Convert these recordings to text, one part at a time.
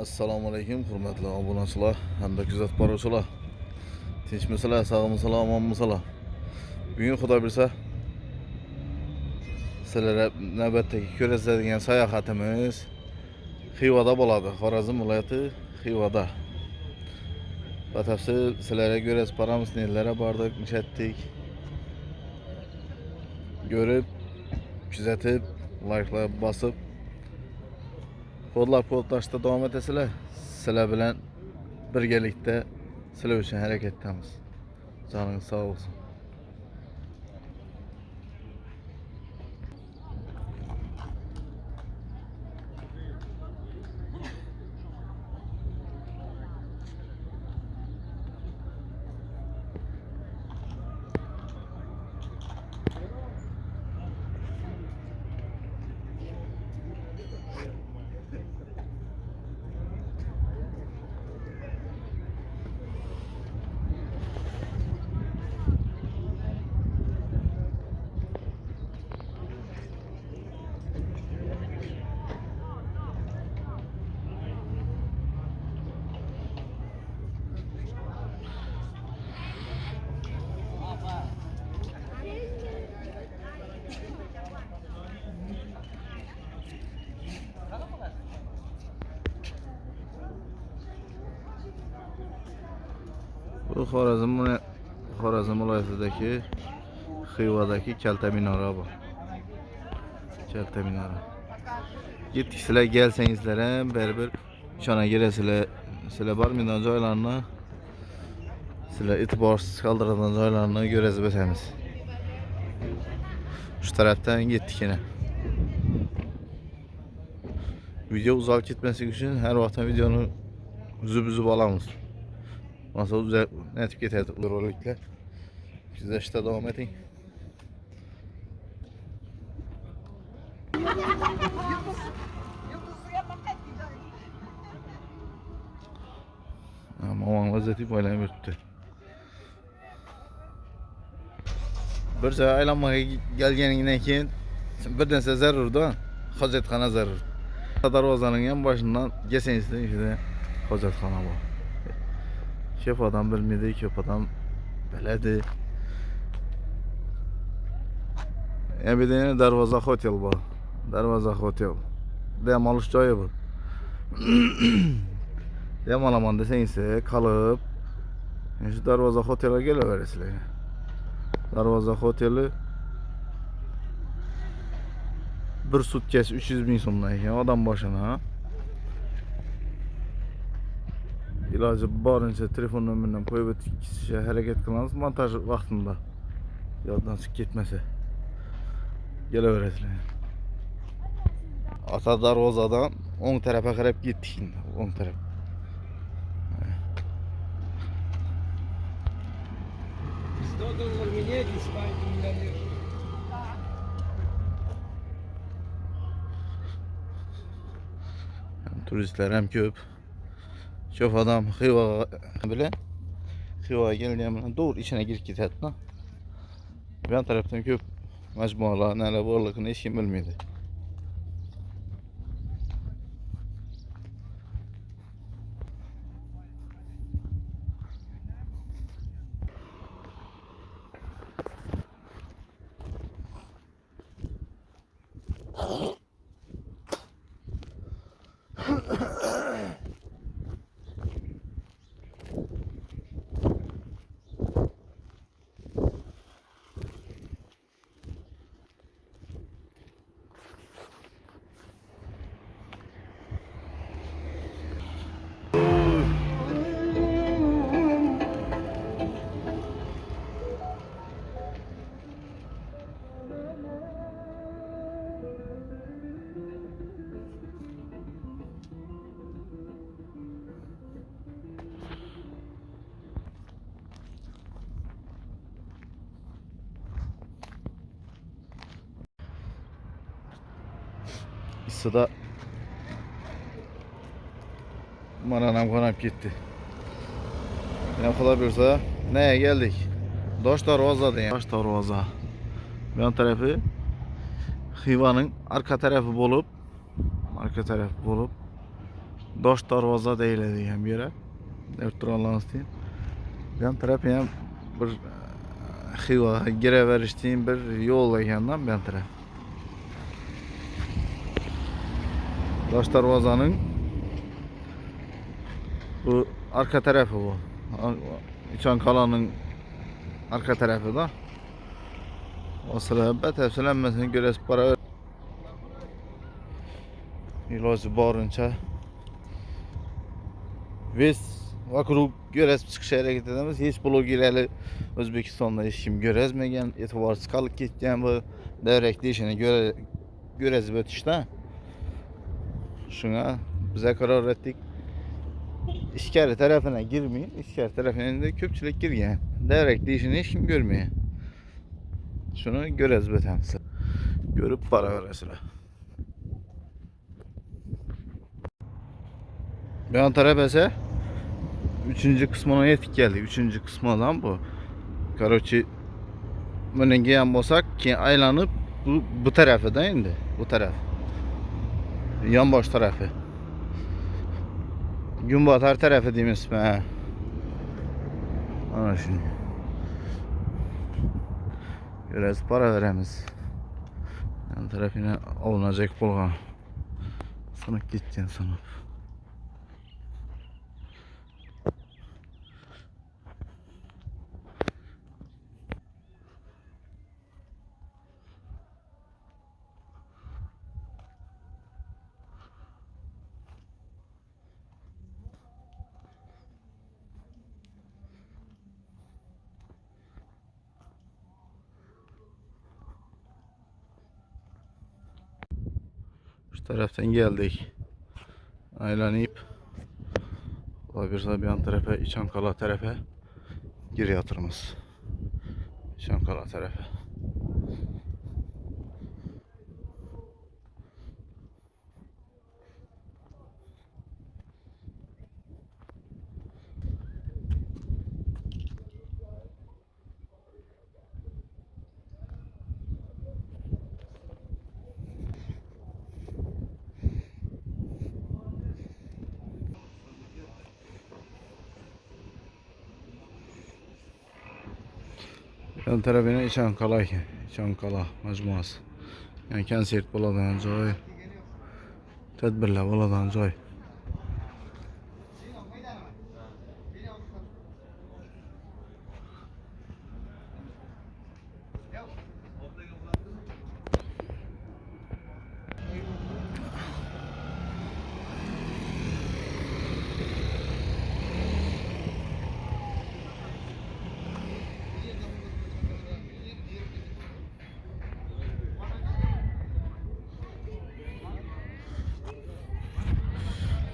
Assalomu alaykum hurmatli obunachilar hamda kuzatib boruvchilar. Tinchmisizlar, sog'misizlar, omonmisizlar? Bugun Xudo bilsa sizlarga navbatdagi ko'radigan sayohatimiz Xivada bo'ladi. Xorazm viloyati Xivada. Batafsil sizlarga ko'rsatib boramiz, nelarga bordik, nishatdik. Görüp, kuzatib, like'lar basıp kodlashda davom etasizlar. Sizlar bilan birgalikda sizlar uchun harakatdamiz. Canınız sağ olsun. Bu Xorazm viloyatidagi Xivadagi Kalta minora bu. Kalta minora. Gittik sizlar gelsangizlar ham baribir ishona kelasizlar. Sizlar bormagan joylarni, sizlar e'tiborsiz qoldiradigan joylarni ko'rasiz bo'lsangiz. Şu taraftan gittik yine. Video uzak gitmesi için her vakit videonu üzüp alamız. Nasıl uzak netip getirdik bu rolikler. Siz de işte devam edin. Aman lezzeti böyle bitti. Bir sefer aylanmaya gelgeninden keyin bir narsa zarurda, hojatxona zarur. Darvozaning yan başından geçensizde işte hojatxona bu. Ko'p odam bilmaydi, ko'p odam biladi. Bir de Darvoza Hotel bu. Darvoza Hotel. Dam olish joyi bu. Dam olaman desangizlar, qolib shu Darvoza Hotelga kelaverasizlar. Darvoza Hoteli bir sutkasi 300 ming so'mdan ekan odam boshina. İlacı borincha telefon nomeridan qo'yib o'tkazishga harakat qilamiz montaj vaqtida. Yoddan chiqib ketmasa. Kelaverasizlar. Ota darvozadan o'ng tarafga qarab ketdik endi, o'ng taraf. Turistlar ham ko'p. Ko'p odam Xivaga kelgan bilan doğru içine girib ketadi. Bu yan tarafdan ko'p majmualar, nelar borligini hech kim bilmaydi. Sıda mananam konap gitti. Ne kadar birse neye geldik? Doş Darvoza deyin. Doş Darvoza. Yan tarafı Xiva'nın arka tarafı bulup Doş darvaza deyiladigan bir yer. Ertuğrul'dan isteyin. Ben taraf ham bir Xiva giraverishdan bir yo'l ekandan ben taraf. Doş darvozanın bu arka tarafı bu. İçankalanın arka tarafı da. O sıra batafsilanmasini göresiz para iloji borincha biz vokruq göresiz chiqishga harakat etamiz. Hech blogerlar O'zbekistonda hech kim ko'razmagan, e'tiborsiz qolib ketgan bu davrak deyishini göresiz o'tishda. Şuna bize karar ettik. İşkari tarafına girmeyin. İşkari tarafına da köpçülük girgen. Davrak deyishini hech kim görmüyor. Şunu göresiz o'tamiz. Görüp para verasizlar. Ben taraf ise 3. kısmına yetip geldi. 3. kısmından bu. Короче, bunun yan bolsak ki aylanıp bu tarafı da indi. Bu taraf. Yan boş tarafı. Gün batar tarafı diyeyim ha. Ana şimdi. Biraz para veremiz. Yan tarafına alınacak bulgan. Sanıp gideceksin sanıp. Şu taraftan geldik. Aylanıp bir yan tarafa, İçankala tarafa geri yatırımız. İçankala tarafa. Yan tarafına İçankala majmuası. Yani konsert bo'ladigan joy, tadbirlar bo'ladigan joy.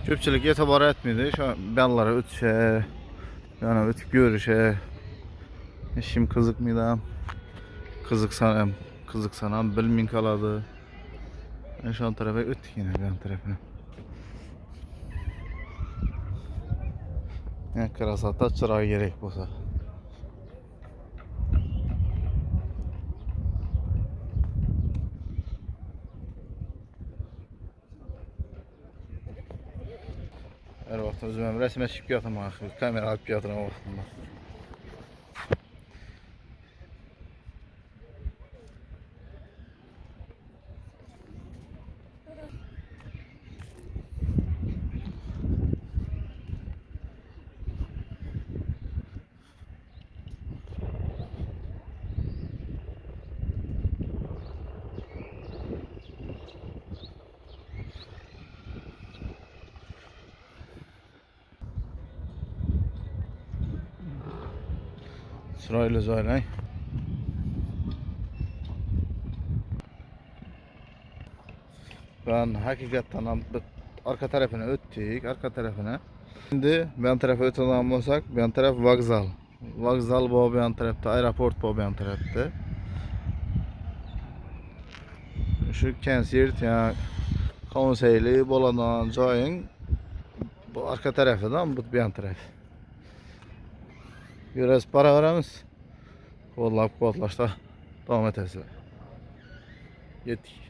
Köpçülük e'tibor etmedi. Şu ballara ötüşe, yani ötüp görüşe. Eşim kızıkmıydı. Kızıksanam bilmin kaladı. Şu an tarafa öttük yine yan tarafına. Yani krasata çırağı gerek bolsa. Her vakit özümüm resme çıkıp yatım axı. Kamera alıp yatırım o vaxtında. Sırayla zaylay. Ben hakikaten arka tarafına öttük, arka tarafına. Şimdi ben tarafa ötülen olsak, ben taraf vokzal. Vokzal bu ben tarafta, aeroport bu ben tarafta. Şu konsert yani konseyli bolanan joyun bu arka tarafından bu ben taraf. Biraz para veremiz. Kollap kodlaşta devam ederiz. Yettik.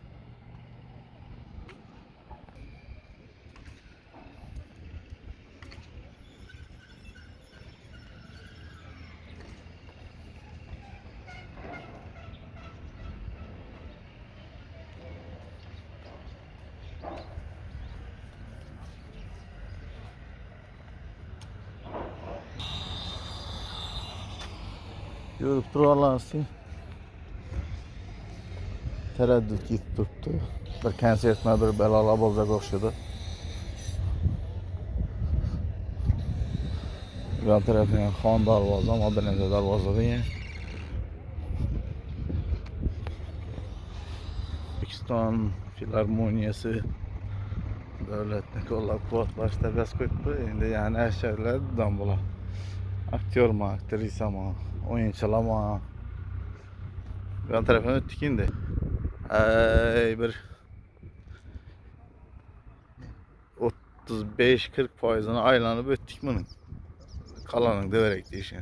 Görüp turarlarsın. Tereddüt gitip durdu. Bir konsertine bir belala olacak okşadı. Yan tarafına Xan darvazı ama bir neçə darvazadır yəni. Pakistan Filarmoniyası devletini kollab-quvvatlaşda bəs qoydu. İndi yəni hər şeylər dambular. Aktyor mu, aktrisa mı, oyunçular mı? Yan tarafına ötdük indi. Bir 35-40%'ını aylanıp ötdük bunun. Kalanın döverek deyişin.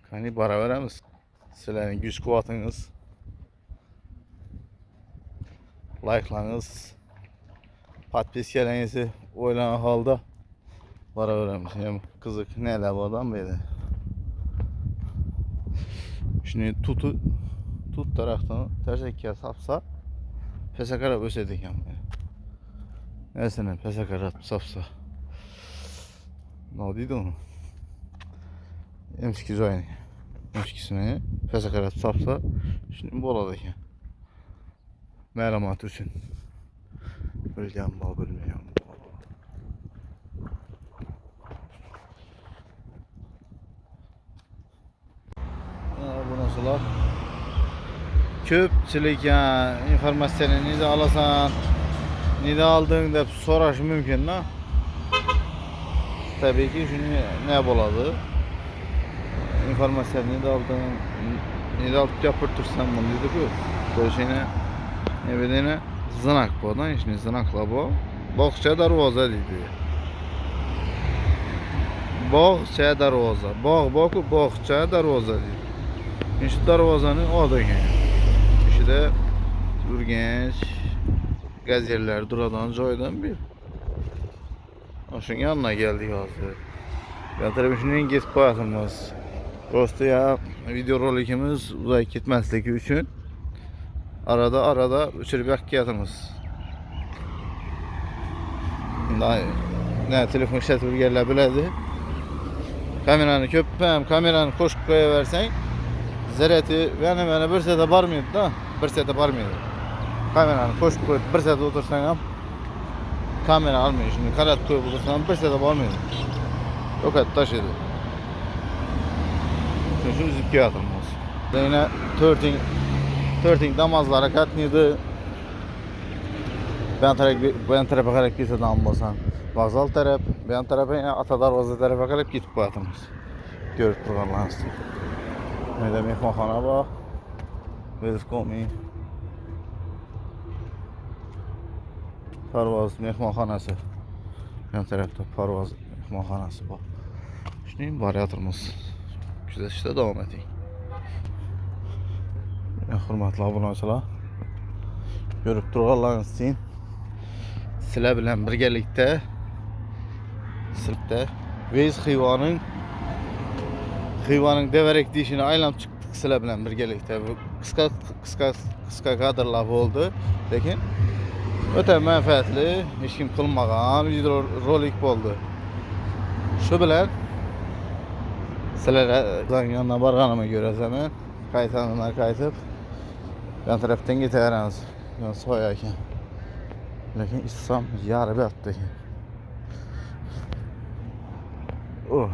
Hani bara veremiz. Sizlerin güç kuvvetiniz, like'larınız, podpiskalarınızı oylanan halda bara veremiz. Yani kızık neler bu adam böyle. Şimdi tut taraftan teşekkür sapsa pesakara ösedik yani. Nesine pesakara sapsa. Ne oldu onu? Emski zoyni. Emskisine pesakara sapsa şimdi bu oladı yani. Məlumat üçün. Bilgən bal, bilməyəm bal. Bu nasılar? Köpçülük yani informasyonu necə alasan, necə aldığın da soraş mümkün da. Tabii ki şimdi ne boladı? İnformasyonu necə aldın, necə alıp yapırtırsan bunu dedi bu. Görüşene ne bileyim zınak bu da şimdi zınakla bu. Boğça darvaza dedi. Boğça darvaza. Boğça darvaza dedi. İşte darvazanın adı yani. İşte Ürgenç gazetler duradan joydan bir. Onun yanına geldik hazır. Ben tabii şimdi İngiliz bayatımız. Prosto ya video rolikimiz uzay gitmezlik üçün. Arada uçurup yakıyatımız. Ne telefon işletip yerler bilədi. Kameranı köpəm, kameranı koş koya versen zərəti mənə bir sete barmıydı da, bir sete barmıydı. Kameranı koş koyup bir sete otursan kamera almıyor şimdi, karat koyup otursan bir sete barmıydı. O kadar taşıydı. Şimdi zikiyatımız. Yine 13 damazlara katnıydı. Ben tarafa bakarak bir adam olsan. Vağzal taraf, ben tarafa yine Atadar Vazı tarafa bakarak gidip bayatımız. Görüp durarlarız. Ne demek mekana bak. Welcome. Parvaz mehmanxanası. Yan tarafta Parvaz mehmanxanası bak. Şimdi baryatırımız. Güzel işte devam edelim. Hürmetli abunəçilər. Görüp durarlarınız için sizlə bilən birgəlikdə Veys Xivanın deverek dişini aylam çıktık sizlə bilən birgəlikdə. Qısqa kadrlar oldu. Lakin öte mənfəətli, heç kim qılmağan video rolik oldu. Şu bilən sizlərə yanına barğanımı görəsəmin qaytanlar qaytıp yan taraftan getirəniz. Yan soyarken. Lakin İslam yarı bir attı. Oh.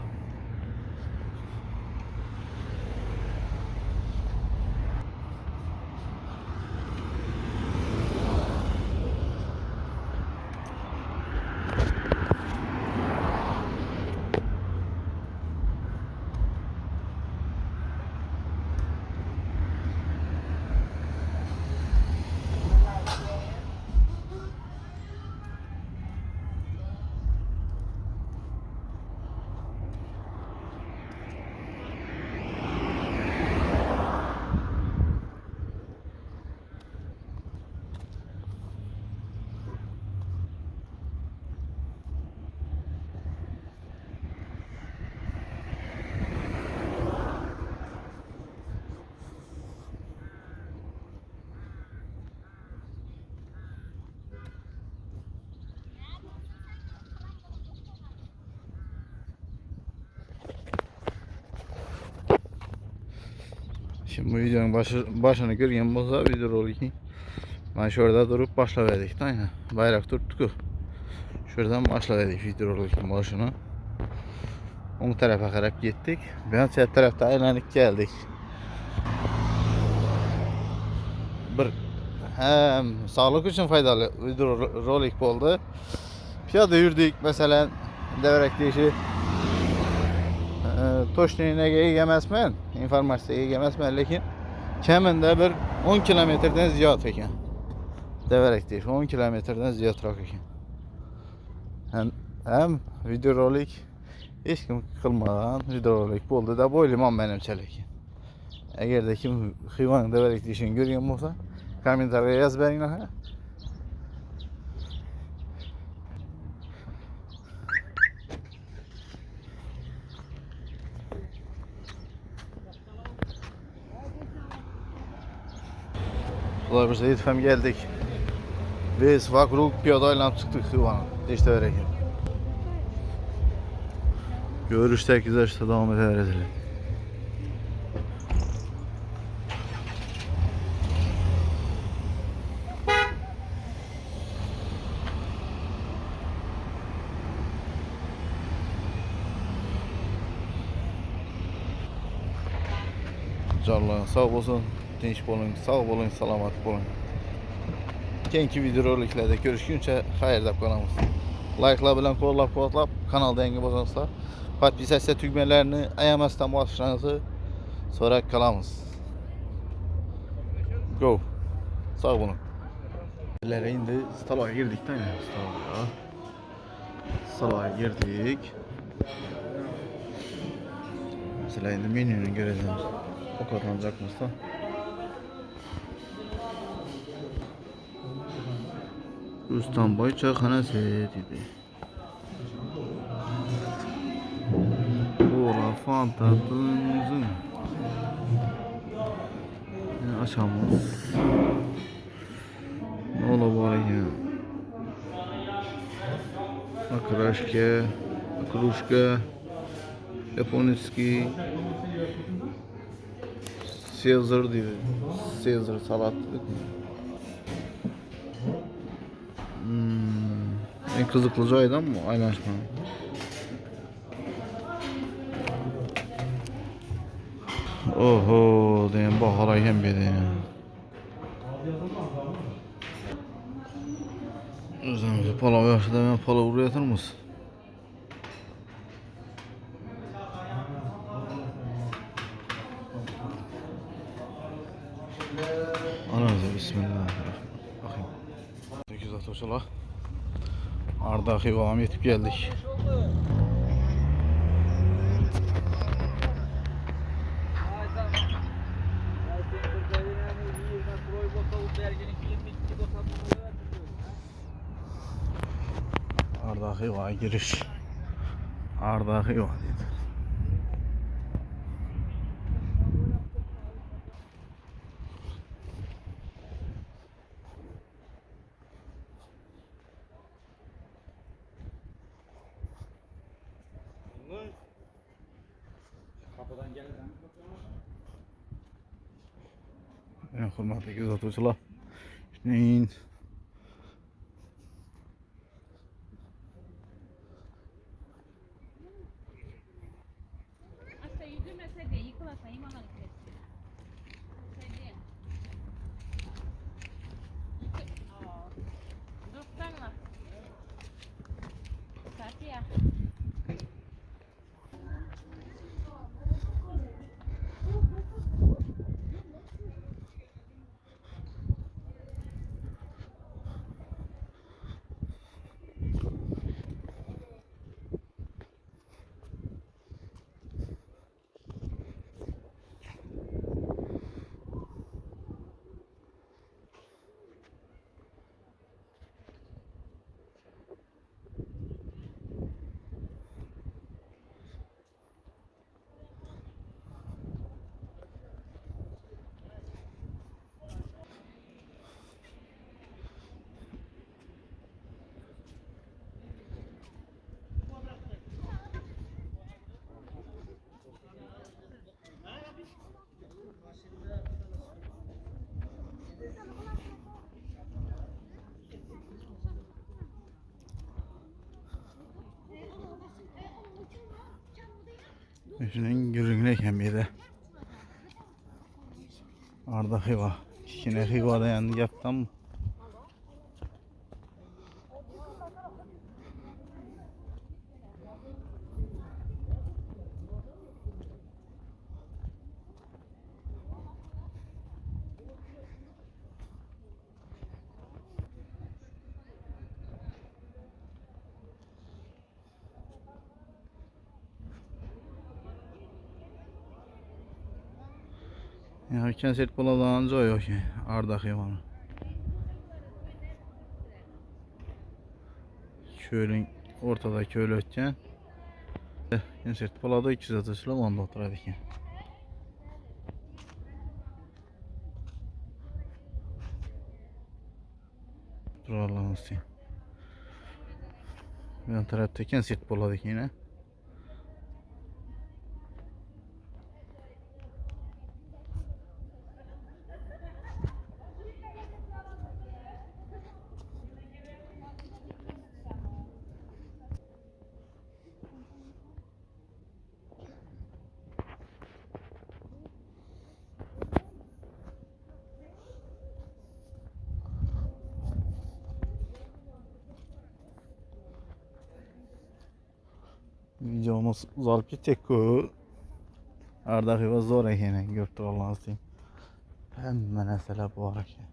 Kim bu videonun başını görgen bolsa videorolikni mana şu yerda durup başlaverdik da yine. Bayrak tuttuk. Şuradan başlaverdik videorolikni başını. O tarafa qarab gittik. Ben çat tarafta aylanıp geldik. Bir hem sağlık için faydalı videorolik oldu. Piyada yürüdük mesela devrek deyişi toşniyine egemesmen, informasiya egemesmen lekin keminde bir 10 kilometreden ziyad ekan. Devrek deyişi 10 kilometreden ziyadroq ekan. Hem videorolik hech kim qilmagan videorolik bo'ldi deb o'ylayman menimcha lekin. Agarda kim hayvon devrek deyishini ko'rgan bo'lsa, kommentariyga yozib beringlar. Ular biz yetib ham geldik. Biz vokruг piyoda aylanib chiqdik hayvonni. İşte öyle ki. Görüştek güzel işte devam ederiz. Canlar sağ olsun, dinç olun, sağ olun, salamat olun. Keyingi videoroliklarda görüşguncha xayr deb qolamiz. Like'lar bilan qo'llab-quvvatlab, kanalda yangi bo'lsanizlar, podpisatsiya tugmalarini ayamasdan bosishingizni so'rab qolamiz. Go. Sağ olun. Endi staloga girdik da, staloga girdik. Mesela endi menyuni göreceğiz. Ovqatlanacakmız da. Rustamboy çayxonasi dedi. Ola fantatımızın. Açamız. Ne ola var ya? Akrashka, akrushka, Japonski, Caesar dedi. Caesar salat. En kızıklı joydan mı aylaşma? Oho, deyin baharay hem bedeni. Özümüzü palav yaxşı da ben palav urayatır mısın? Anamıza bismillahirrahmanirrahim. 8 atışıla Arda Hivam yetip geldik. Arda Hiva giriş. Arda Hiva dedi. Kapıdan gelirsen. En hurmatli kuzatuvchilar. Shuningdek Hasta yürümese de yıkılasa imanlar etsin. Sevdiğim. Dursanlar. Safiye. Şunun gürüngne ekan bu yerda. Arda xiva. Kichkina xivada endi gapdanmi? Ya konsert bo'ladigan joy yo'q Arda xivani. Ko'ling o'rtada ko'l o'tgan. Konsert bo'ladi, 200 onda o'tiradi ekan. Turolamiz. Bu tarafda konsert bo'ladi ekan. Videomuz uzalıb ketecek-ku. Arda xiva zo'r ekan, ko'rib turolasiz. Hamma narsalar bor ekan.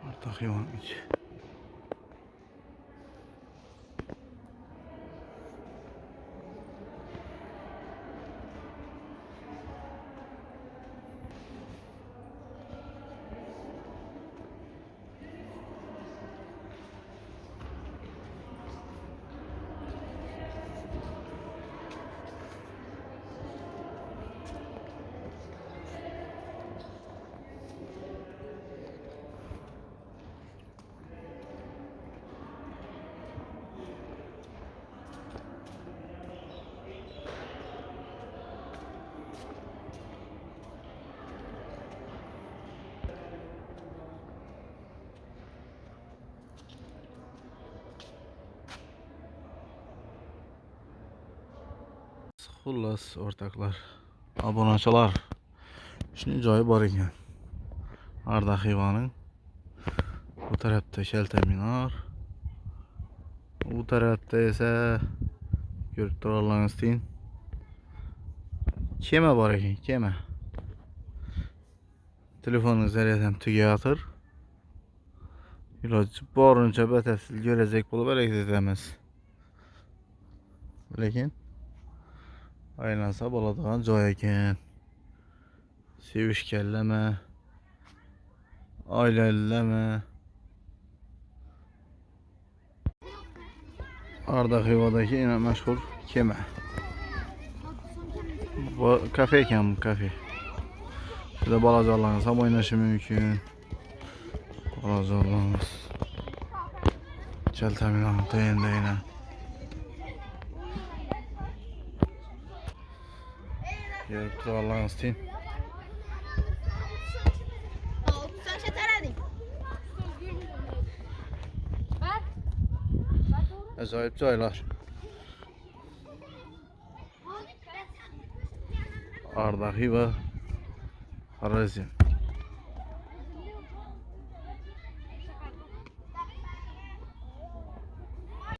Arda xivanın içi. Xullas o'rtoqlar, obunachilar. Shunday joyi bor ekan. Arda xivaning bu tarafda Shalta minor. Bu tarafda esa ko'rib turolasiz. Kema bor ekan, kema. Telefoningiz zaryaddan tugayotir. Iloji boricha batafsil ko'razak bo'lib harakat etamiz. Lekin aylansa bo'ladigan joy ekan. Sevishganlarmi, oilalimi? Arda xivadagi eng mashhur kema. Bu kafe ekan, bu kafe. Burada balacalarınız ham oynaşı mümkün. Balacalarınız. Shalta minor tayinda yana. Görüp turalaringiz deyin. Ajoyib joylar. Arda xiva Xorazm.